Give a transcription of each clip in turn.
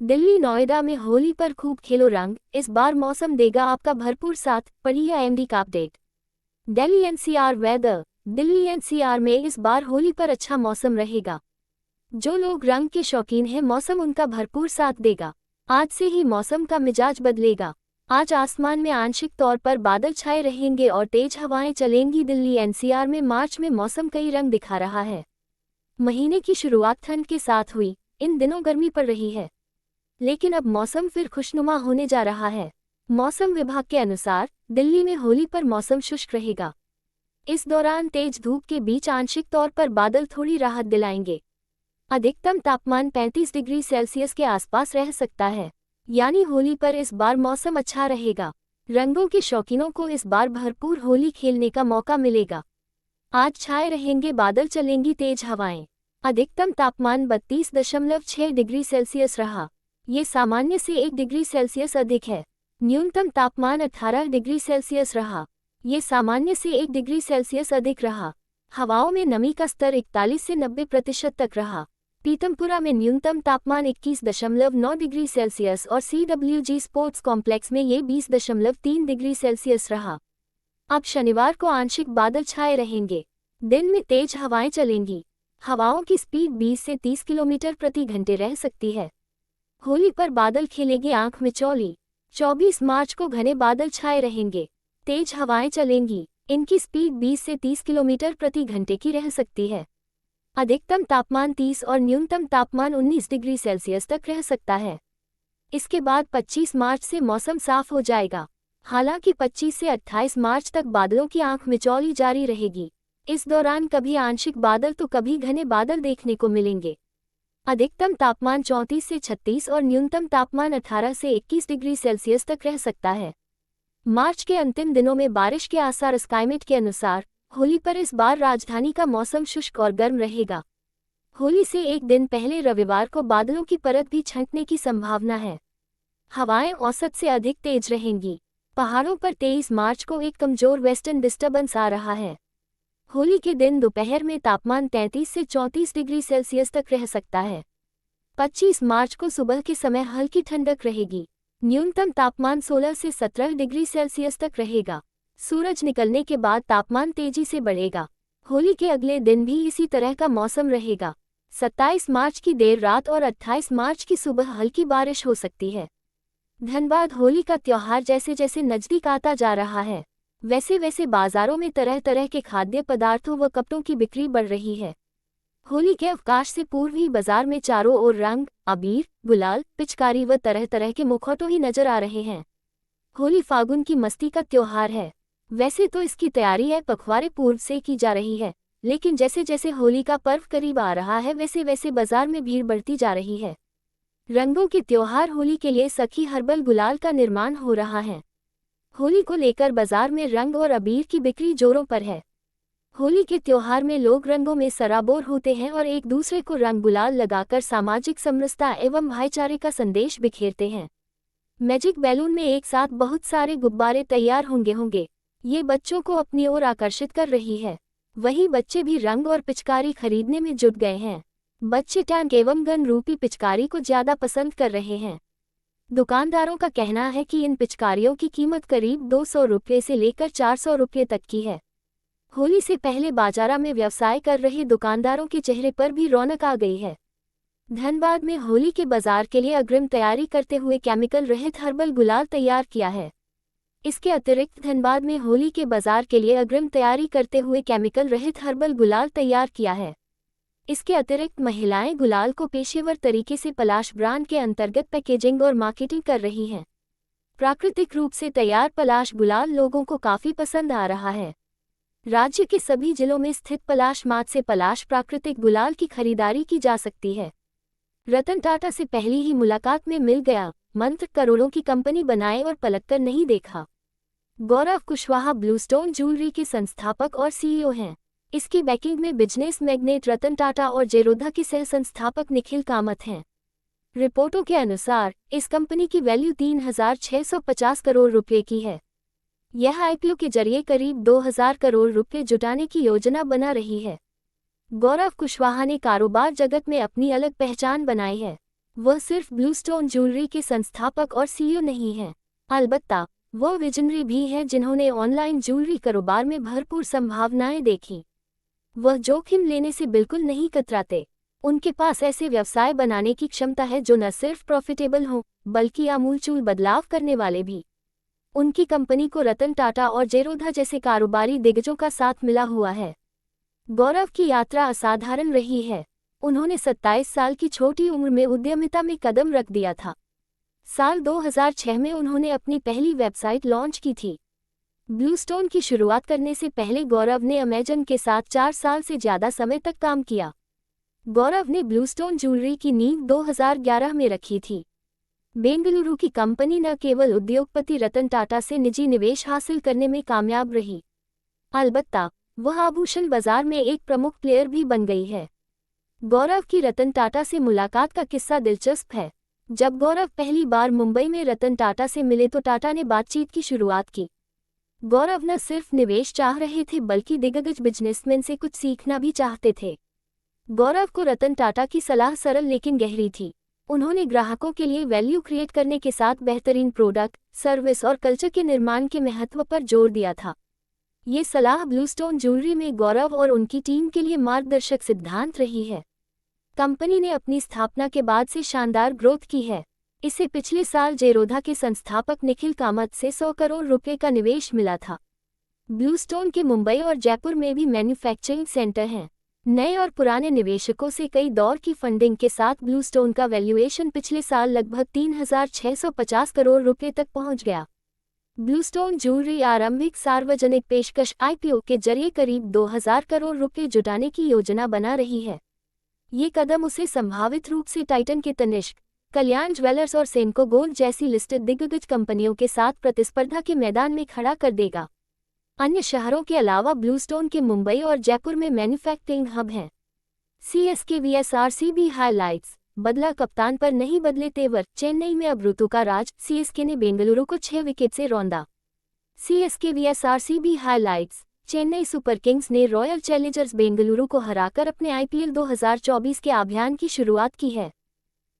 दिल्ली नोएडा में होली पर खूब खेलो रंग, इस बार मौसम देगा आपका भरपूर साथ, पढ़िए आईएमडी का update. Delhi NCR weather. Delhi NCR में इस बार होली पर अच्छा मौसम रहेगा। जो लोग रंग के शौकीन हैं, मौसम उनका भरपूर साथ देगा। आज से ही मौसम का मिजाज बदलेगा। आज आसमान में आंशिक तौर पर बादल छाए रहेंगे और तेज हवाएं चलेंगी। दिल्ली एनसीआर में मार्च में मौसम कई रंग दिखा रहा है। महीने की शुरुआत ठंड के साथ हुई, इन दिनों गर्मी पड़ रही है, लेकिन अब मौसम फिर खुशनुमा होने जा रहा है। मौसम विभाग के अनुसार दिल्ली में होली पर मौसम शुष्क रहेगा। इस दौरान तेज धूप के बीच आंशिक तौर पर बादल थोड़ी राहत दिलाएंगे। अधिकतम तापमान 35 डिग्री सेल्सियस के आसपास रह सकता है, यानी होली पर इस बार मौसम अच्छा रहेगा। रंगों के शौकीनों को इस बार भरपूर होली खेलने का मौका मिलेगा। आज छाए रहेंगे बादल, चलेंगी तेज हवाएं। अधिकतम तापमान 32.6 डिग्री सेल्सियस रहा। ये सामान्य से 1 डिग्री सेल्सियस अधिक है। न्यूनतम तापमान 18 डिग्री सेल्सियस रहा। ये सामान्य से 1 डिग्री सेल्सियस अधिक रहा। हवाओं में नमी का स्तर 41 से 90% तक रहा। पीतमपुरा में न्यूनतम तापमान 21.9 डिग्री सेल्सियस और CWG स्पोर्ट्स कॉम्प्लेक्स में ये 20.3 डिग्री सेल्सियस रहा। अब शनिवार को आंशिक बादल छाए रहेंगे। दिन में तेज हवाएं चलेंगी। हवाओं की स्पीड 20 से 30 किलोमीटर प्रति घंटे रह सकती है। होली पर बादल खेलेंगे आंख मिचौली। 24 मार्च को घने बादल छाए रहेंगे। तेज हवाएं चलेंगी। इनकी स्पीड 20 से 30 किलोमीटर प्रति घंटे की रह सकती है। अधिकतम तापमान 30 और न्यूनतम तापमान 19 डिग्री सेल्सियस तक रह सकता है। इसके बाद 25 मार्च से मौसम साफ हो जाएगा। हालांकि 25 से 28 मार्च तक बादलों की आंख मिचौली जारी रहेगी। इस दौरान कभी आंशिक बादल तो कभी घने बादल देखने को मिलेंगे। अधिकतम तापमान 34 से 36 और न्यूनतम तापमान 18 से 21 डिग्री सेल्सियस तक रह सकता है। मार्च के अंतिम दिनों में बारिश के आसार। स्काईमेट के अनुसार होली पर इस बार राजधानी का मौसम शुष्क और गर्म रहेगा। होली से एक दिन पहले रविवार को बादलों की परत भी छंटने की संभावना है। हवाएं औसत से अधिक तेज रहेंगी। पहाड़ों पर 23 मार्च को एक कमजोर वेस्टर्न डिस्टर्बेंस आ रहा है। होली के दिन दोपहर में तापमान 33 से 34 डिग्री सेल्सियस तक रह सकता है। 25 मार्च को सुबह के समय हल्की ठंडक रहेगी। न्यूनतम तापमान 16 से 17 डिग्री सेल्सियस तक रहेगा। सूरज निकलने के बाद तापमान तेजी से बढ़ेगा। होली के अगले दिन भी इसी तरह का मौसम रहेगा। 27 मार्च की देर रात और 28 मार्च की सुबह हल्की बारिश हो सकती है। धनबाद। होली का त्योहार जैसे जैसे नजदीक आता जा रहा है, वैसे वैसे बाजारों में तरह तरह के खाद्य पदार्थों व कपड़ों की बिक्री बढ़ रही है। होली के अवकाश से पूर्व ही बाजार में चारों ओर रंग, अबीर, गुलाल, पिचकारी व तरह तरह के मुखौटे ही नजर आ रहे हैं। होली फागुन की मस्ती का त्योहार है। वैसे तो इसकी तैयारी है पखवाड़े पूर्व से की जा रही है, लेकिन जैसे जैसे होली का पर्व करीब आ रहा है, वैसे वैसे बाजार में भीड़ बढ़ती जा रही है। रंगों के त्योहार होली के लिए सखी हर्बल गुलाल का निर्माण हो रहा है। होली को लेकर बाजार में रंग और अबीर की बिक्री जोरों पर है। होली के त्योहार में लोग रंगों में सराबोर होते हैं और एक दूसरे को रंग गुलाल लगाकर सामाजिक समरसता एवं भाईचारे का संदेश बिखेरते हैं। मैजिक बैलून में एक साथ बहुत सारे गुब्बारे तैयार होंगे। ये बच्चों को अपनी ओर आकर्षित कर रही है। वहीं बच्चे भी रंग और पिचकारी खरीदने में जुट गए हैं। बच्चे टैंक एवं गन रूपी पिचकारी को ज्यादा पसंद कर रहे हैं। दुकानदारों का कहना है कि इन पिचकारियों की कीमत करीब 200 रुपये से लेकर 400 रुपये तक की है। होली से पहले बाजारा में व्यवसाय कर रहे दुकानदारों के चेहरे पर भी रौनक आ गई है। धनबाद में होली के बाजार के लिए अग्रिम तैयारी करते हुए केमिकल रहित हर्बल गुलाल तैयार किया है। इसके अतिरिक्त धनबाद में होली के बाजार के लिए अग्रिम तैयारी करते हुए केमिकल रहित हर्बल गुलाल तैयार किया है। इसके अतिरिक्त महिलाएं गुलाल को पेशेवर तरीके से पलाश ब्रांड के अंतर्गत पैकेजिंग और मार्केटिंग कर रही हैं। प्राकृतिक रूप से तैयार पलाश गुलाल लोगों को काफी पसंद आ रहा है। राज्य के सभी जिलों में स्थित पलाश मार्ट से पलाश प्राकृतिक गुलाल की खरीदारी की जा सकती है। रतन टाटा से पहली ही मुलाकात में मिल गया मंत्र, करोड़ों की कंपनी बनाए और पलटकर नहीं देखा। गौरव कुशवाहा ब्लूस्टोन ज्वेलरी के संस्थापक और CEO हैं। इसकी बैकिंग में बिजनेस मैग्नेट रतन टाटा और जेरोधा के सह संस्थापक निखिल कामत हैं। रिपोर्टों के अनुसार इस कंपनी की वैल्यू 3,650 करोड़ रुपए की है। यह IPO के जरिए करीब 2,000 करोड़ रुपए जुटाने की योजना बना रही है। गौरव कुशवाहा ने कारोबार जगत में अपनी अलग पहचान बनाई है। वह सिर्फ ब्लूस्टोन ज्वेलरी के संस्थापक और सीईओ नहीं हैं, अलबत्ता वह विजनरी भी हैं जिन्होंने ऑनलाइन ज्वेलरी कारोबार में भरपूर संभावनाएं देखी। वह जोखिम लेने से बिल्कुल नहीं कतराते। उनके पास ऐसे व्यवसाय बनाने की क्षमता है जो न सिर्फ प्रॉफिटेबल हों बल्कि आमूलचूल बदलाव करने वाले भी। उनकी कंपनी को रतन टाटा और जेरोधा जैसे कारोबारी दिग्गजों का साथ मिला हुआ है। गौरव की यात्रा असाधारण रही है। उन्होंने 27 साल की छोटी उम्र में उद्यमिता में कदम रख दिया था। साल 2006 में उन्होंने अपनी पहली वेबसाइट लॉन्च की थी। ब्लूस्टोन की शुरुआत करने से पहले गौरव ने अमेजन के साथ 4 साल से ज़्यादा समय तक काम किया। गौरव ने ब्लूस्टोन ज्वेलरी की नींव 2011 में रखी थी। बेंगलुरु की कंपनी न केवल उद्योगपति रतन टाटा से निजी निवेश हासिल करने में कामयाब रही, अलबत्ता वह आभूषण बाजार में एक प्रमुख प्लेयर भी बन गई है। गौरव की रतन टाटा से मुलाकात का किस्सा दिलचस्प है। जब गौरव पहली बार मुंबई में रतन टाटा से मिले तो टाटा ने बातचीत की शुरुआत की। गौरव न सिर्फ निवेश चाह रहे थे बल्कि दिग्गज बिजनेसमैन से कुछ सीखना भी चाहते थे। गौरव को रतन टाटा की सलाह सरल लेकिन गहरी थी। उन्होंने ग्राहकों के लिए वैल्यू क्रिएट करने के साथ बेहतरीन प्रोडक्ट, सर्विस और कल्चर के निर्माण के महत्व पर जोर दिया था। ये सलाह ब्लूस्टोन ज्वेलरी में गौरव और उनकी टीम के लिए मार्गदर्शक सिद्धांत रही है। कंपनी ने अपनी स्थापना के बाद से शानदार ग्रोथ की है। इसे पिछले साल जेरोधा के संस्थापक निखिल कामत से 100 करोड़ रुपए का निवेश मिला था। ब्लूस्टोन के मुंबई और जयपुर में भी मैन्युफैक्चरिंग सेंटर हैं। नए और पुराने निवेशकों से कई दौर की फंडिंग के साथ ब्लूस्टोन का वैल्यूएशन पिछले साल लगभग 3,650 करोड़ रुपए तक पहुंच गया। ब्लूस्टोन ज्वेलरी आरंभिक सार्वजनिक पेशकश आईपीओ के जरिए करीब 2,000 करोड़ रुपए जुटाने की योजना बना रही है। ये कदम उसे संभावित रूप से टाइटन के तनिष्क, कल्याण ज्वेलर्स और सेनको गोल्ड जैसी लिस्टेड दिग्गज कंपनियों के साथ प्रतिस्पर्धा के मैदान में खड़ा कर देगा। अन्य शहरों के अलावा ब्लूस्टोन के मुंबई और जयपुर में मैन्युफैक्चरिंग हब हैं। CSK vs RCB highlights. बदला कप्तान पर नहीं बदले तेवर, चेन्नई में अब ऋतु का राज, सीएसके ने बेंगलुरु को 6 विकेट से रौंदा। CSK vs RCB highlights. Chennai super Kings ने रॉयल चैलेंजर्स बेंगलुरु को हराकर अपने आईपीएल 2024 के अभियान की शुरुआत की है।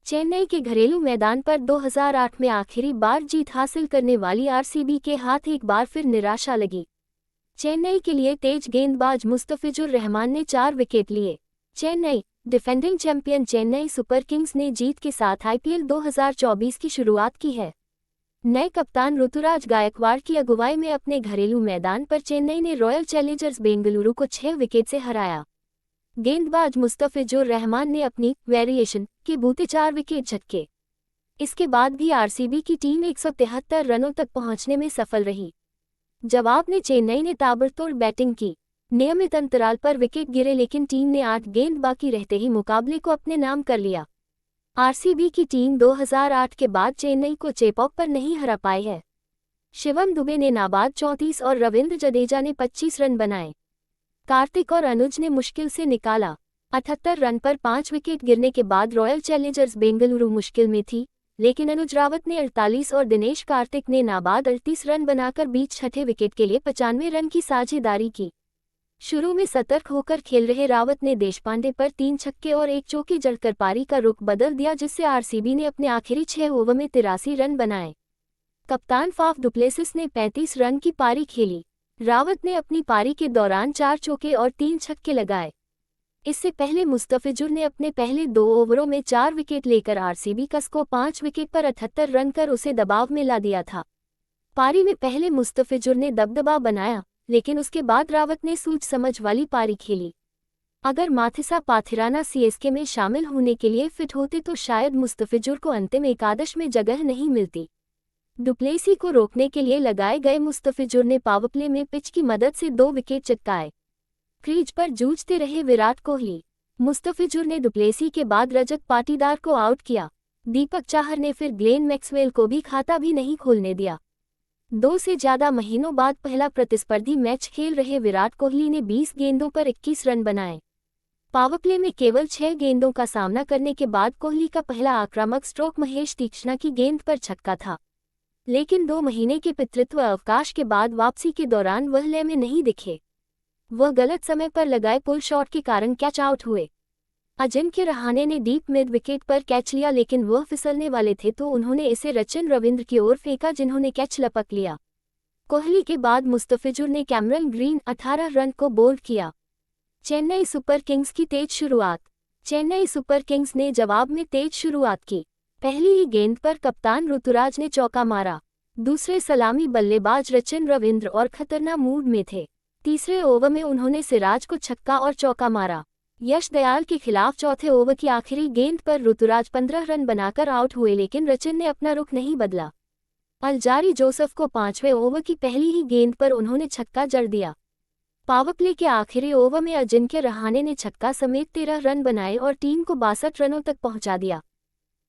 चेन्नई के घरेलू मैदान पर 2008 में आखिरी बार जीत हासिल करने वाली आरसीबी के हाथ एक बार फिर निराशा लगी। चेन्नई के लिए तेज गेंदबाज मुस्तफिजुर रहमान ने 4 विकेट लिए। Chennai, defending champion Chennai super Kings ने जीत के साथ आईपीएल 2024 की शुरुआत की है। नए कप्तान ऋतुराज गायकवाड़ की अगुवाई में अपने घरेलू मैदान पर चेन्नई ने रॉयल चैलेंजर्स बेंगलुरु को 6 विकेट से हराया। गेंदबाज मुस्तफिजुर रहमान ने अपनी वेरिएशन के बूते 4 विकेट झटके। इसके बाद भी आरसीबी की टीम 173 रनों तक पहुंचने में सफल रही। जवाब में चेन्नई ने ताबड़तोड़ बैटिंग की। नियमित अंतराल पर विकेट गिरे लेकिन टीम ने 8 गेंद बाकी रहते ही मुकाबले को अपने नाम कर लिया। आरसीबी की टीम 2008 के बाद चेन्नई को चेपॉक पर नहीं हरा पाई है। शिवम दुबे ने नाबाद 34 और रविंद्र जडेजा ने 25 रन बनाए। कार्तिक और अनुज ने मुश्किल से निकाला। 78 रन पर 5 विकेट गिरने के बाद रॉयल चैलेंजर्स बेंगलुरु मुश्किल में थी, लेकिन अनुज रावत ने 48 और दिनेश कार्तिक ने नाबाद 38 रन बनाकर बीच छठे विकेट के लिए 95 रन की साझेदारी की। शुरू में सतर्क होकर खेल रहे रावत ने देशपांडे पर 3 छक्के और 1 चौके जड़कर पारी का रुख बदल दिया, जिससे आरसीबी ने अपने आखिरी 6 ओवर में 83 रन बनाए। कप्तान फाफ डुप्लेसिस ने 35 रन की पारी खेली। रावत ने अपनी पारी के दौरान 4 चौके और 3 छक्के लगाए। इससे पहले मुस्तफिजुर ने अपने पहले 2 ओवरों में 4 विकेट लेकर आरसीबी का स्कोर 5 विकेट पर 78 रन कर उसे दबाव में ला दिया था। पारी में पहले मुस्तफिजुर ने दबदबा बनाया, लेकिन उसके बाद रावत ने सूझ समझ वाली पारी खेली। अगर माथिसा पाथिराना सीएसके में शामिल होने के लिए फिट होते तो शायद मुस्तफिजुर को अंतिम एकादश में जगह नहीं मिलती। डुप्लेसी को रोकने के लिए लगाए गए मुस्तफिजुर ने पावरप्ले में पिच की मदद से 2 विकेट चटकाए। क्रीज पर जूझते रहे विराट कोहली। मुस्तफिजुर ने डुप्लेसी के बाद रजत पाटीदार को आउट किया। दीपक चाहर ने फिर ग्लेन मैक्सवेल को भी खाता भी नहीं खोलने दिया। 2 से ज्यादा महीनों बाद पहला प्रतिस्पर्धी मैच खेल रहे विराट कोहली ने 20 गेंदों पर 21 रन बनाए। पावरप्ले में केवल 6 गेंदों का सामना करने के बाद कोहली का पहला आक्रामक स्ट्रोक महेश तीक्ष्णा की गेंद पर छक्का था, लेकिन 2 महीने के पितृत्व अवकाश के बाद वापसी के दौरान वह लय में नहीं दिखे। वह गलत समय पर लगाए पुल शॉट के कारण कैच आउट हुए। अजिंक्य रहाणे ने डीप मिड विकेट पर कैच लिया, लेकिन वह फिसलने वाले थे तो उन्होंने इसे रचिन रविंद्र की ओर फेंका, जिन्होंने कैच लपक लिया। कोहली के बाद मुस्तफिजुर ने कैमरन ग्रीन 18 रन को बोल्ड किया। चेन्नई सुपर किंग्स की तेज शुरुआत। चेन्नई सुपर किंग्स ने जवाब में तेज शुरुआत की। पहली ही गेंद पर कप्तान ऋतुराज ने चौका मारा। दूसरे सलामी बल्लेबाज रचिन रविंद्र और खतरनाक मूड में थे। तीसरे ओवर में उन्होंने सिराज को छक्का और चौका मारा। यश दयाल के खिलाफ चौथे ओवर की आखिरी गेंद पर ऋतुराज 15 रन बनाकर आउट हुए, लेकिन रचिन ने अपना रुख नहीं बदला। अलजारी जोसेफ को 5वें ओवर की पहली ही गेंद पर उन्होंने छक्का जड़ दिया। पावरप्ले के आखिरी ओवर में अजिंक्य रहाणे ने छक्का समेत 13 रन बनाए और टीम को 62 रनों तक पहुंचा दिया।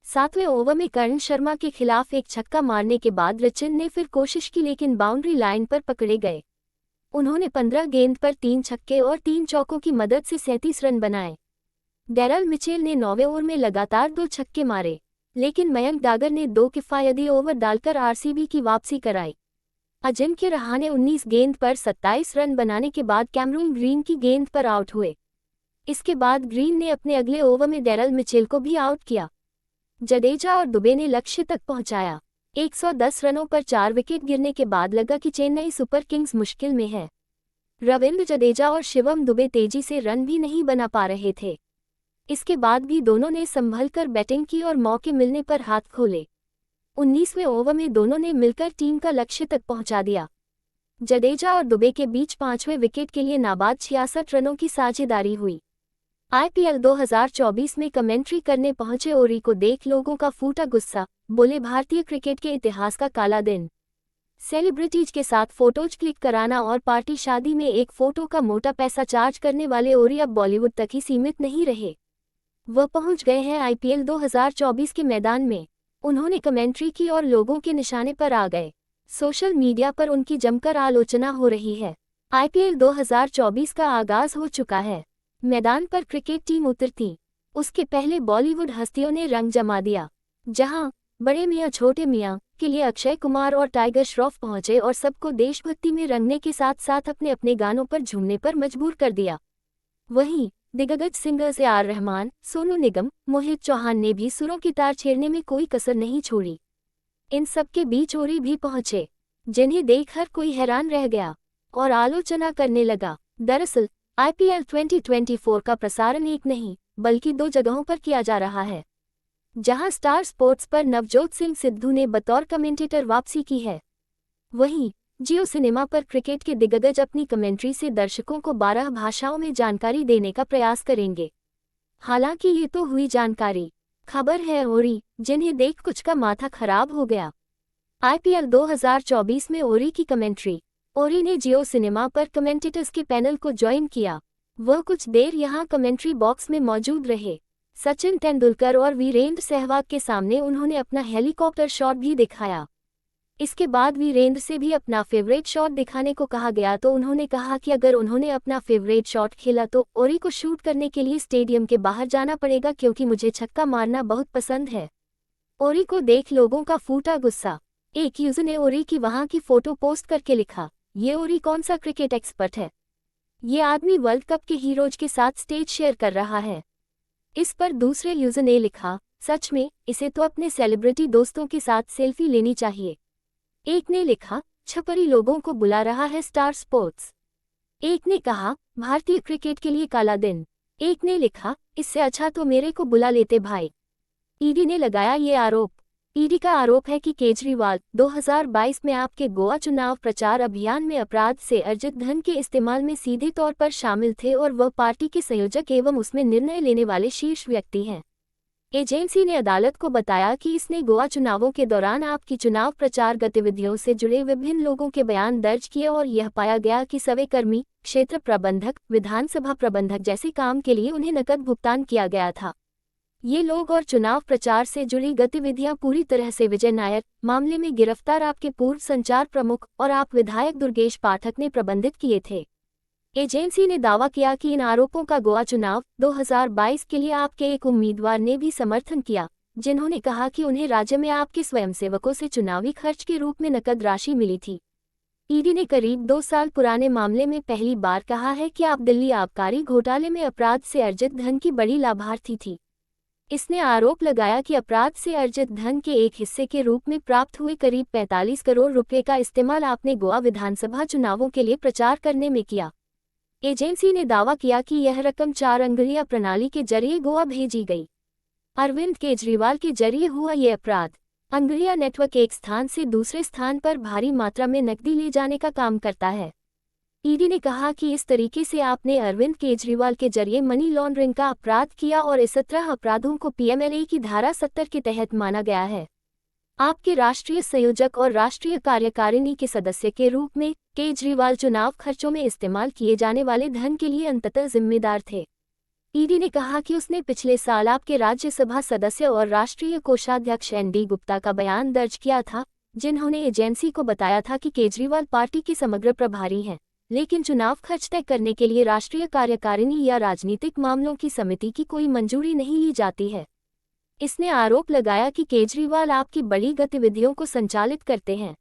7वें ओवर में करण शर्मा के खिलाफ एक छक्का मारने के बाद रचिन ने फिर कोशिश की, लेकिन बाउंड्री लाइन पर पकड़े गए। उन्होंने 15 गेंद पर 3 छक्के और 3 चौकों की मदद से 37 रन बनाए। डेरल मिचेल ने 9वें ओवर में लगातार 2 छक्के मारे, लेकिन मयंक डागर ने 2 किफायती ओवर डालकर आरसीबी की वापसी कराई। अजिंक्य रहाणे 19 गेंद पर 27 रन बनाने के बाद कैमरून ग्रीन की गेंद पर आउट हुए। इसके बाद ग्रीन ने अपने अगले ओवर में डेरल मिचेल को भी आउट किया। जडेजा और दुबे ने लक्ष्य तक पहुंचाया। 110 रनों पर 4 विकेट गिरने के बाद लगा कि चेन्नई सुपर किंग्स मुश्किल में है। रविंद्र जडेजा और शिवम दुबे तेजी से रन भी नहीं बना पा रहे थे। इसके बाद भी दोनों ने संभलकर बैटिंग की और मौके मिलने पर हाथ खोले। 19वें ओवर में दोनों ने मिलकर टीम का लक्ष्य तक पहुंचा दिया। जडेजा और दुबे के बीच 5वें विकेट के लिए नाबाद 66 रनों की साझेदारी हुई। आईपीएल 2024 में कमेंट्री करने पहुंचे ओरी को देख लोगों का फूटा गुस्सा, बोले भारतीय क्रिकेट के इतिहास का काला दिन। सेलिब्रिटीज के साथ फोटोज क्लिक कराना और पार्टी शादी में एक फोटो का मोटा पैसा चार्ज करने वाले ओरी अब बॉलीवुड तक ही सीमित नहीं रहे। वह पहुंच गए हैं आईपीएल 2024 के मैदान में। उन्होंने कमेंट्री की और लोगों के निशाने पर आ गए। सोशल मीडिया पर उनकी जमकर आलोचना हो रही है। आईपीएल 2024 का आगाज हो चुका है। मैदान पर क्रिकेट टीम उतरती, उसके पहले बॉलीवुड हस्तियों ने रंग जमा दिया। जहां बड़े मियां छोटे मियां के लिए अक्षय कुमार और टाइगर श्रॉफ पहुंचे और सबको देशभक्ति में रंगने के साथ साथ अपने अपने गानों पर झूमने पर मजबूर कर दिया। वहीं दिग्गज सिंगर्स AR रहमान, सोनू निगम, मोहित चौहान ने भी सुरों की तार छेड़ने में कोई कसर नहीं छोड़ी। इन सब के बीच ओरी भी पहुंचे, जिन्हें देख हर कोई हैरान रह गया और आलोचना करने लगा। दरअसल आईपीएल 2024 का प्रसारण एक नहीं बल्कि 2 जगहों पर किया जा रहा है, जहां स्टार स्पोर्ट्स पर नवजोत सिंह सिद्धू ने बतौर कमेंटेटर वापसी की है। वहीं जियो सिनेमा पर क्रिकेट के दिग्गज अपनी कमेंट्री से दर्शकों को 12 भाषाओं में जानकारी देने का प्रयास करेंगे। हालांकि ये तो हुई जानकारी। खबर है ओरी, जिन्हें देख कुछ का माथा खराब हो गया। आईपीएल 2024 में ओरी की कमेंट्री। ओरी ने जियो सिनेमा पर कमेंटेटर्स के पैनल को ज्वाइन किया। वह कुछ देर यहां कमेंट्री बॉक्स में मौजूद रहे। सचिन तेंदुलकर और वीरेंद्र सहवाग के सामने उन्होंने अपना हेलीकॉप्टर शॉट भी दिखाया। इसके बाद वीरेंद्र से भी अपना फेवरेट शॉट दिखाने को कहा गया तो उन्होंने कहा कि अगर उन्होंने अपना फेवरेट शॉट खेला तो ओरी को शूट करने के लिए स्टेडियम के बाहर जाना पड़ेगा, क्योंकि मुझे छक्का मारना बहुत पसंद है। ओरी को देख लोगों का फूटा गुस्सा। एक यूजर ने ओरी की वहां की फोटो पोस्ट करके लिखा, ये ओरी कौन सा क्रिकेट एक्सपर्ट है? ये आदमी वर्ल्ड कप के हीरोज के साथ स्टेज शेयर कर रहा है। इस पर दूसरे यूजर ने लिखा, सच में इसे तो अपने सेलिब्रिटी दोस्तों के साथ सेल्फी लेनी चाहिए। एक ने लिखा, छपरी लोगों को बुला रहा है स्टार स्पोर्ट्स। एक ने कहा, भारतीय क्रिकेट के लिए काला दिन। एक ने लिखा, इससे अच्छा तो मेरे को बुला लेते भाई। ईडी ने लगाया ये आरोप। ईडी का आरोप है कि केजरीवाल 2022 में आपके गोवा चुनाव प्रचार अभियान में अपराध से अर्जित धन के इस्तेमाल में सीधे तौर पर शामिल थे और वह पार्टी के संयोजक एवं उसमें निर्णय लेने वाले शीर्ष व्यक्ति हैं। एजेंसी ने अदालत को बताया कि इसने गोवा चुनावों के दौरान आपकी चुनाव प्रचार गतिविधियों से जुड़े विभिन्न लोगों के बयान दर्ज किए और यह पाया गया कि सर्वेकर्मी, क्षेत्र प्रबंधक, विधानसभा प्रबंधक जैसे काम के लिए उन्हें नकद भुगतान किया गया था। ये लोग और चुनाव प्रचार से जुड़ी गतिविधियां पूरी तरह से विजय नायर मामले में गिरफ्तार आपके पूर्व संचार प्रमुख और आप विधायक दुर्गेश पाठक ने प्रबंधित किए थे। एजेंसी ने दावा किया कि इन आरोपों का गोवा चुनाव 2022 के लिए आपके एक उम्मीदवार ने भी समर्थन किया, जिन्होंने कहा कि उन्हें राज्य में आपके स्वयंसेवकों से चुनावी खर्च के रूप में नकद राशि मिली थी। ईडी ने करीब 2 साल पुराने मामले में पहली बार कहा है कि आप दिल्ली आबकारी घोटाले में अपराध से अर्जित धन की बड़ी लाभार्थी थी। इसने आरोप लगाया कि अपराध से अर्जित धन के एक हिस्से के रूप में प्राप्त हुए करीब 45 करोड़ रुपए का इस्तेमाल आपने गोवा विधानसभा चुनावों के लिए प्रचार करने में किया। एजेंसी ने दावा किया कि यह रकम 4 अंगुलियां प्रणाली के जरिए गोवा भेजी गई। अरविंद केजरीवाल के जरिए हुआ ये अपराध। अंगुलिया नेटवर्क एक स्थान से दूसरे स्थान पर भारी मात्रा में नकदी ले जाने का काम करता है। ईडी ने कहा कि इस तरीके से आपने अरविंद केजरीवाल के जरिए मनी लॉन्ड्रिंग का अपराध किया और इस 17 अपराधों को पीएमएलए की धारा 70 के तहत माना गया है। आपके राष्ट्रीय संयोजक और राष्ट्रीय कार्यकारिणी के सदस्य के रूप में केजरीवाल चुनाव खर्चों में इस्तेमाल किए जाने वाले धन के लिए अंततः जिम्मेदार थे। ईडी ने कहा कि उसने पिछले साल आपके राज्यसभा सदस्य और राष्ट्रीय कोषाध्यक्ष एनडी गुप्ता का बयान दर्ज किया था, जिन्होंने एजेंसी को बताया था कि केजरीवाल पार्टी के समग्र प्रभारी हैं, लेकिन चुनाव खर्च तय करने के लिए राष्ट्रीय कार्यकारिणी या राजनीतिक मामलों की समिति की कोई मंजूरी नहीं ली जाती है। इसने आरोप लगाया कि केजरीवाल आपकी बड़ी गतिविधियों को संचालित करते हैं।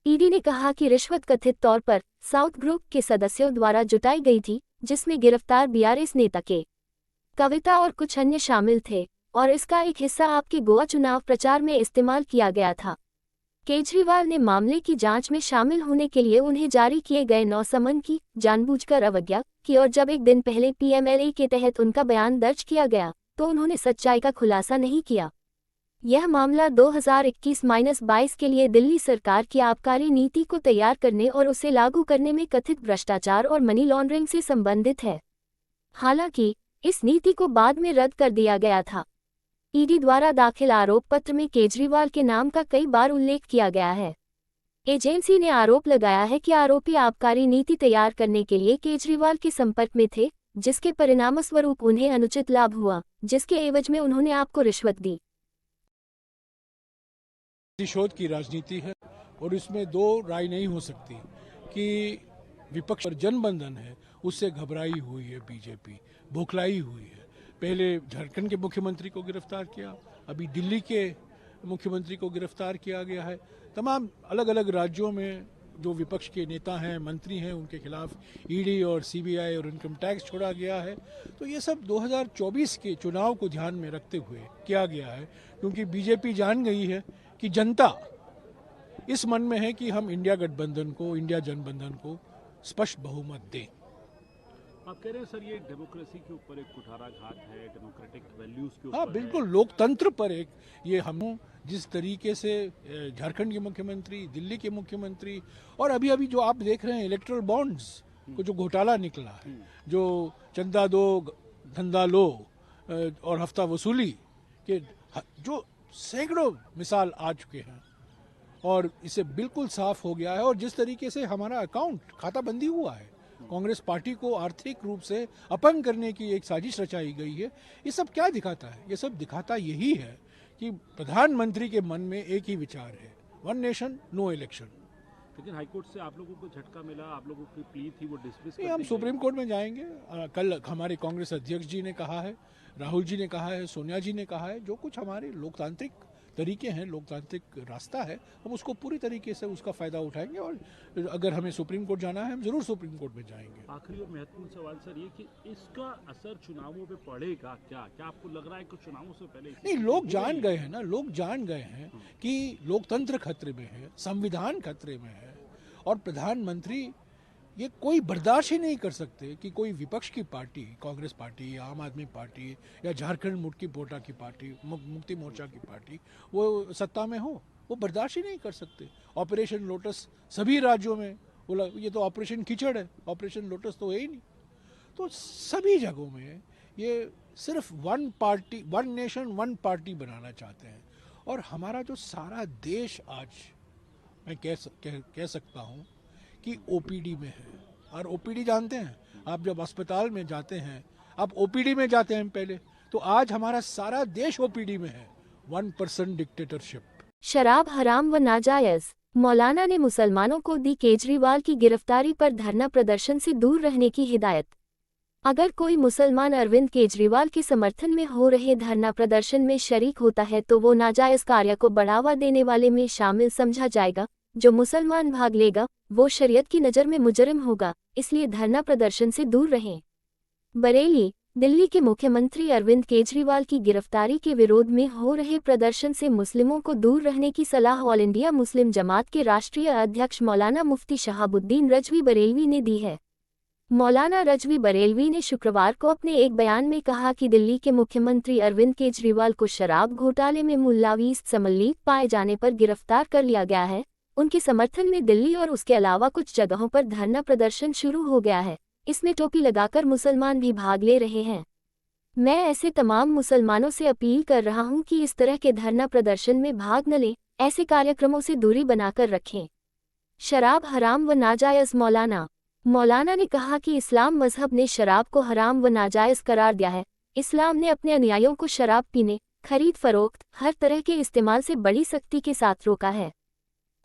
ईडी ने कहा कि रिश्वत कथित तौर पर साउथ ग्रुप के सदस्यों द्वारा जुटाई गई थी, जिसमें गिरफ्तार बीआरएस नेता के कविता और कुछ अन्य शामिल थे, और इसका एक हिस्सा आपके गोवा चुनाव प्रचार में इस्तेमाल किया गया था। केजरीवाल ने मामले की जांच में शामिल होने के लिए उन्हें जारी किए गए 9 समन की जानबूझकर अवज्ञा की, और जब एक दिन पहले पीएमएलए के तहत उनका बयान दर्ज किया गया तो उन्होंने सच्चाई का खुलासा नहीं किया। यह मामला 2021-22 के लिए दिल्ली सरकार की आबकारी नीति को तैयार करने और उसे लागू करने में कथित भ्रष्टाचार और मनी लॉन्ड्रिंग से संबंधित है। हालांकि इस नीति को बाद में रद्द कर दिया गया था। ईडी द्वारा दाखिल आरोप पत्र में केजरीवाल के नाम का कई बार उल्लेख किया गया है। एजेंसी ने आरोप लगाया है कि आरोपी आबकारी नीति तैयार करने के लिए केजरीवाल के संपर्क में थे, जिसके परिणामस्वरूप उन्हें अनुचित लाभ हुआ, जिसके एवज में उन्होंने आपको रिश्वत दी। प्रतिशोध की राजनीति है और इसमें दो राय नहीं हो सकती कि विपक्ष और जनबंधन है उससे घबराई हुई है, बीजेपी बौखलाई हुई है। पहले झारखंड के मुख्यमंत्री को गिरफ्तार किया, अभी दिल्ली के मुख्यमंत्री को गिरफ्तार किया गया है। तमाम अलग अलग राज्यों में जो विपक्ष के नेता हैं, मंत्री हैं, उनके खिलाफ ईडी और सीबीआई और इनकम टैक्स छोड़ा गया है। तो ये सब 2024 के चुनाव को ध्यान में रखते हुए किया गया है, क्योंकि बीजेपी जान गई है कि जनता इस मन में है कि हम इंडिया गठबंधन को, इंडिया जनबंधन को स्पष्ट बहुमत दें। आप कह रहे हैं सर ये डेमोक्रेसी के ऊपर एक कुठाराघात है, डेमोक्रेटिक वैल्यूज के ऊपर। हाँ बिल्कुल, लोकतंत्र पर एक ये हम जिस तरीके से झारखंड के मुख्यमंत्री, दिल्ली के मुख्यमंत्री और अभी अभी जो आप देख रहे हैं इलेक्टोरल बॉन्ड्स को जो घोटाला निकला है, जो चंदा दो धंधा लो और हफ्ता वसूली के जो सैकड़ों मिसाल आ चुके हैं, और इसे बिल्कुल साफ हो गया है। और जिस तरीके से हमारा अकाउंट खाताबंदी हुआ है, कांग्रेस पार्टी को आर्थिक रूप से अपंग करने की एक साजिश रचाई गई है। ये सब क्या दिखाता है? ये सब दिखाता यही है कि प्रधानमंत्री के मन में एक ही विचार है, वन नेशन नो इलेक्शन। लेकिन हाईकोर्ट से आप लोगों को झटका मिला, आप लोगों की प्ली थी वो डिसमिस कर दी। हम सुप्रीम कोर्ट में जाएंगे। कल हमारे कांग्रेस अध्यक्ष जी ने कहा है, राहुल जी ने कहा है, सोनिया जी ने कहा है, जो कुछ हमारे लोकतांत्रिक तरीके हैं, लोकतांत्रिक रास्ता है, हम उसको पूरी तरीके से उसका फायदा उठाएंगे। और अगर हमें सुप्रीम कोर्ट जाना है, हम जरूर सुप्रीम कोर्ट में जाएंगे। आखिरी और महत्वपूर्ण सवाल सर ये कि इसका असर चुनावों पे पड़ेगा क्या? क्या आपको लग रहा है कि चुनावों से पहले नहीं, लोग जान गए हैं ना, लोग जान गए हैं कि लोकतंत्र खतरे में है, संविधान खतरे में है, और प्रधानमंत्री ये कोई बर्दाश्त ही नहीं कर सकते कि कोई विपक्ष की पार्टी, कांग्रेस पार्टी या आम आदमी पार्टी या झारखंड मुक्ति मोर्चा की पार्टी, मुक्ति मोर्चा की पार्टी वो सत्ता में हो। वो बर्दाश्त ही नहीं कर सकते। ऑपरेशन लोटस सभी राज्यों में, ये तो ऑपरेशन कीचड़ है, ऑपरेशन लोटस तो है ही नहीं। तो सभी जगहों में ये सिर्फ one party, one nation one party बनाना चाहते हैं। और हमारा जो सारा देश आज मैं कह सकता हूँ कि ओपीडी में है। और ओपीडी जानते हैं आप, जब अस्पताल में जाते हैं आप ओपीडी में जाते हैं पहले, तो आज हमारा सारा देश ओपीडी में है। 1% डिक्टेटरशिप। शराब हराम व नाजायज। मौलाना ने मुसलमानों को दी केजरीवाल की गिरफ्तारी पर धरना प्रदर्शन से दूर रहने की हिदायत। अगर कोई मुसलमान अरविंद केजरीवाल के समर्थन में हो रहे धरना प्रदर्शन में शरीक होता है तो वो नाजायज कार्य को बढ़ावा देने वाले में शामिल समझा जाएगा, जो मुसलमान भाग लेगा वो शरीयत की नज़र में मुजरिम होगा, इसलिए धरना प्रदर्शन से दूर रहें। बरेली, दिल्ली के मुख्यमंत्री अरविंद केजरीवाल की गिरफ्तारी के विरोध में हो रहे प्रदर्शन से मुस्लिमों को दूर रहने की सलाह ऑल इंडिया मुस्लिम जमात के राष्ट्रीय अध्यक्ष मौलाना मुफ्ती शहाबुद्दीन रजवी बरेलवी ने दी है। मौलाना रजवी बरेलवी ने शुक्रवार को अपने एक बयान में कहा कि दिल्ली के मुख्यमंत्री अरविंद केजरीवाल को शराब घोटाले में मुल्लावीस सम्मिलित पाए जाने पर गिरफ्तार कर लिया गया है। उनके समर्थन में दिल्ली और उसके अलावा कुछ जगहों पर धरना प्रदर्शन शुरू हो गया है। इसमें टोपी लगाकर मुसलमान भी भाग ले रहे हैं। मैं ऐसे तमाम मुसलमानों से अपील कर रहा हूं कि इस तरह के धरना प्रदर्शन में भाग न लें, ऐसे कार्यक्रमों से दूरी बनाकर रखें। शराब हराम व नाजायज़। मौलाना ने कहा कि इस्लाम मजहब ने शराब को हराम व नाजायज़ करार दिया है। इस्लाम ने अपने अनुयायियों को शराब पीने, खरीद फरोख्त, हर तरह के इस्तेमाल से बड़ी सख्ती के साथ रोका है।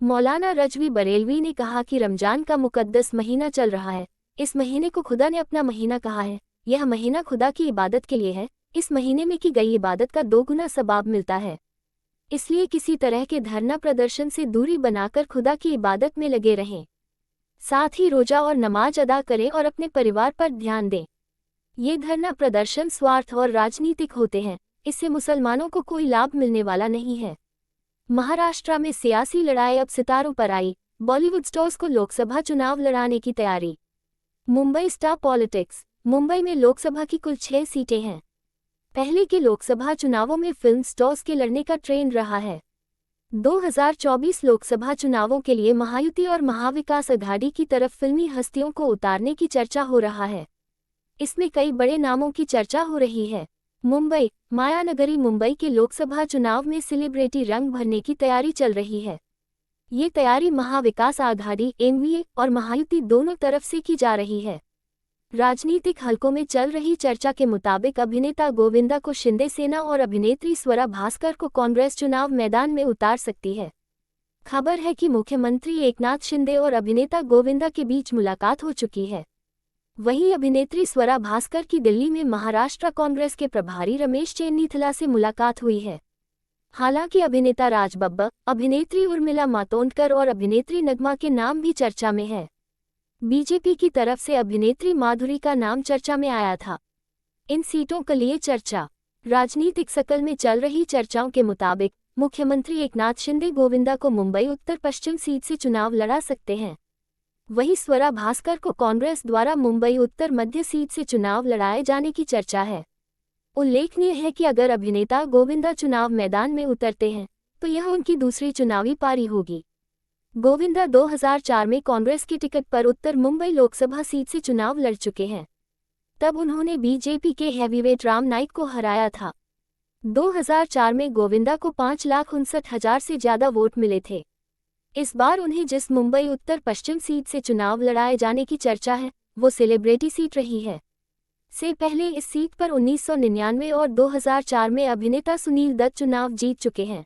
मौलाना रजवी बरेलवी ने कहा कि रमजान का मुकद्दस महीना चल रहा है। इस महीने को खुदा ने अपना महीना कहा है। यह महीना खुदा की इबादत के लिए है। इस महीने में की गई इबादत का 2 गुना सवाब मिलता है। इसलिए किसी तरह के धरना प्रदर्शन से दूरी बनाकर खुदा की इबादत में लगे रहें। साथ ही रोजा और नमाज अदा करें और अपने परिवार पर ध्यान दें। ये धरना प्रदर्शन स्वार्थ और राजनीतिक होते हैं। इससे मुसलमानों को कोई लाभ मिलने वाला नहीं है। महाराष्ट्र में सियासी लड़ाई अब सितारों पर आई। बॉलीवुड स्टार्स को लोकसभा चुनाव लड़ाने की तैयारी। Mumbai star politics. मुंबई में लोकसभा की कुल 6 सीटें हैं। पहले के लोकसभा चुनावों में फिल्म स्टार्स के लड़ने का ट्रेंड रहा है। 2024 लोकसभा चुनावों के लिए महायुति और महाविकास अघाड़ी की तरफ फिल्मी हस्तियों को उतारने की चर्चा हो रहा है। इसमें कई बड़े नामों की चर्चा हो रही है। मुंबई, मायानगरी मुंबई के लोकसभा चुनाव में सेलिब्रिटी रंग भरने की तैयारी चल रही है। ये तैयारी महाविकास आघाड़ी एनडीए और महायुति दोनों तरफ से की जा रही है। राजनीतिक हलकों में चल रही चर्चा के मुताबिक अभिनेता गोविंदा को शिंदे सेना और अभिनेत्री स्वरा भास्कर को कांग्रेस चुनाव मैदान में उतार सकती है। खबर है कि मुख्यमंत्री एकनाथ शिंदे और अभिनेता गोविंदा के बीच मुलाकात हो चुकी है। वहीं अभिनेत्री स्वरा भास्कर की दिल्ली में महाराष्ट्र कांग्रेस के प्रभारी रमेश चेन्नीथला से मुलाकात हुई है। हालांकि अभिनेता राज बब्बर, अभिनेत्री उर्मिला मातोंडकर और अभिनेत्री नगमा के नाम भी चर्चा में है। बीजेपी की तरफ से अभिनेत्री माधुरी का नाम चर्चा में आया था। इन सीटों के लिए चर्चा। राजनीतिक सर्कल में चल रही चर्चाओं के मुताबिक मुख्यमंत्री एकनाथ शिंदे गोविंदा को मुंबई उत्तर पश्चिम सीट से चुनाव लड़ा सकते हैं। वहीं स्वरा भास्कर को कांग्रेस द्वारा मुंबई उत्तर मध्य सीट से चुनाव लड़ाए जाने की चर्चा है। उल्लेखनीय है कि अगर अभिनेता गोविंदा चुनाव मैदान में उतरते हैं तो यह उनकी दूसरी चुनावी पारी होगी। गोविंदा 2004 में कांग्रेस की टिकट पर उत्तर मुंबई लोकसभा सीट से चुनाव लड़ चुके हैं। तब उन्होंने बीजेपी के हैवीवेट राम नाईक को हराया था। 2004 में गोविंदा को 5,59,000 से ज्यादा वोट मिले थे। इस बार उन्हें जिस मुंबई उत्तर पश्चिम सीट से चुनाव लड़ाए जाने की चर्चा है वो सेलिब्रिटी सीट रही है। से पहले इस सीट पर 1999 और 2004 में अभिनेता सुनील दत्त चुनाव जीत चुके हैं।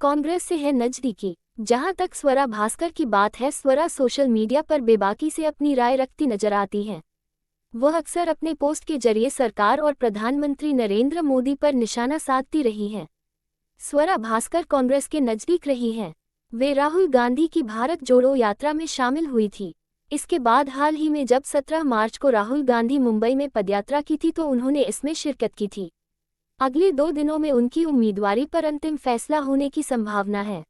कांग्रेस से है नजदीकी। जहां तक स्वरा भास्कर की बात है, स्वरा सोशल मीडिया पर बेबाकी से अपनी राय रखती नजर आती हैं। वह अक्सर अपने पोस्ट के जरिए सरकार और प्रधानमंत्री नरेंद्र मोदी पर निशाना साधती रही हैं। स्वरा भास्कर कांग्रेस के नजदीक रही हैं। वे राहुल गांधी की भारत जोड़ो यात्रा में शामिल हुई थी। इसके बाद हाल ही में जब 17 मार्च को राहुल गांधी मुंबई में पदयात्रा की थी तो उन्होंने इसमें शिरकत की थी। अगले 2 दिनों में उनकी उम्मीदवारी पर अंतिम फैसला होने की संभावना है।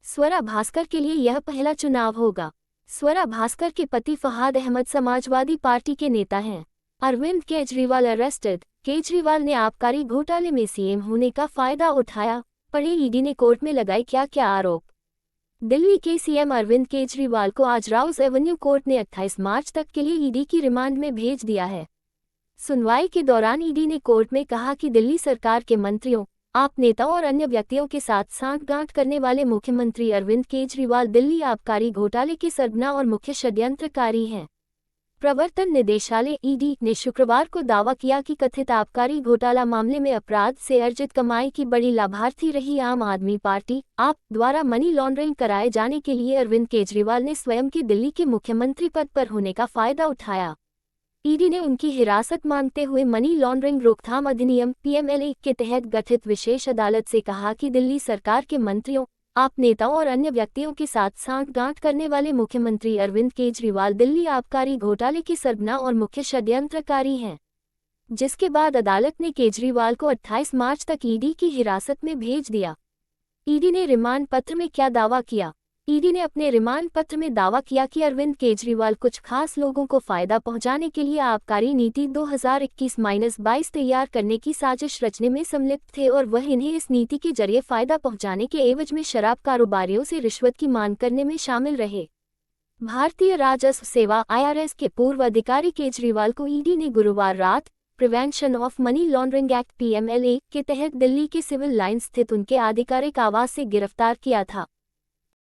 स्वरा भास्कर के लिए यह पहला चुनाव होगा। स्वरा भास्कर के पति फहाद अहमद समाजवादी पार्टी के नेता हैं। अरविंद केजरीवाल अरेस्टेड। केजरीवाल ने आबकारी घोटाले में सीएम होने का फायदा उठाया, पढ़े ईडी ने कोर्ट में लगाए क्या क्या आरोप। दिल्ली के सीएम अरविंद केजरीवाल को आज राउस एवेन्यू कोर्ट ने 28 मार्च तक के लिए ईडी की रिमांड में भेज दिया है। सुनवाई के दौरान ईडी ने कोर्ट में कहा कि दिल्ली सरकार के मंत्रियों, आप नेताओं और अन्य व्यक्तियों के साथ सांठगांठ करने वाले मुख्यमंत्री अरविंद केजरीवाल दिल्ली आबकारी घोटाले के सरगना और मुख्य षड्यंत्रकारी हैं। प्रवर्तन निदेशालय ईडी ने शुक्रवार को दावा किया कि कथित आबकारी घोटाला मामले में अपराध से अर्जित कमाई की बड़ी लाभार्थी रही आम आदमी पार्टी आप द्वारा मनी लॉन्ड्रिंग कराए जाने के लिए अरविंद केजरीवाल ने स्वयं के दिल्ली के मुख्यमंत्री पद पर होने का फायदा उठाया। ईडी ने उनकी हिरासत मांगते हुए मनी लॉन्ड्रिंग रोकथाम अधिनियम (पीएमएलए) के तहत गठित विशेष अदालत से कहा कि दिल्ली सरकार के मंत्रियों, आप नेताओं और अन्य व्यक्तियों के साथ सांठगांठ करने वाले मुख्यमंत्री अरविंद केजरीवाल दिल्ली आबकारी घोटाले के सरगना और मुख्य षड्यंत्रकारी हैं, जिसके बाद अदालत ने केजरीवाल को 28 मार्च तक ईडी की हिरासत में भेज दिया। ईडी ने रिमांड पत्र में क्या दावा किया? ईडी ने अपने रिमांड पत्र में दावा किया कि अरविंद केजरीवाल कुछ खास लोगों को फायदा पहुंचाने के लिए आबकारी नीति 2021-22 तैयार करने की साजिश रचने में संलिप्त थे और वह इन्हें इस नीति के जरिए फायदा पहुंचाने के एवज में शराब कारोबारियों से रिश्वत की मांग करने में शामिल रहे। भारतीय राजस्व सेवा (IRS) के पूर्व अधिकारी केजरीवाल को ईडी ने गुरुवार रात prevention of money laundering act (PMLA) के तहत दिल्ली के सिविल लाइन स्थित उनके आधिकारिक आवास से गिरफ्तार किया था।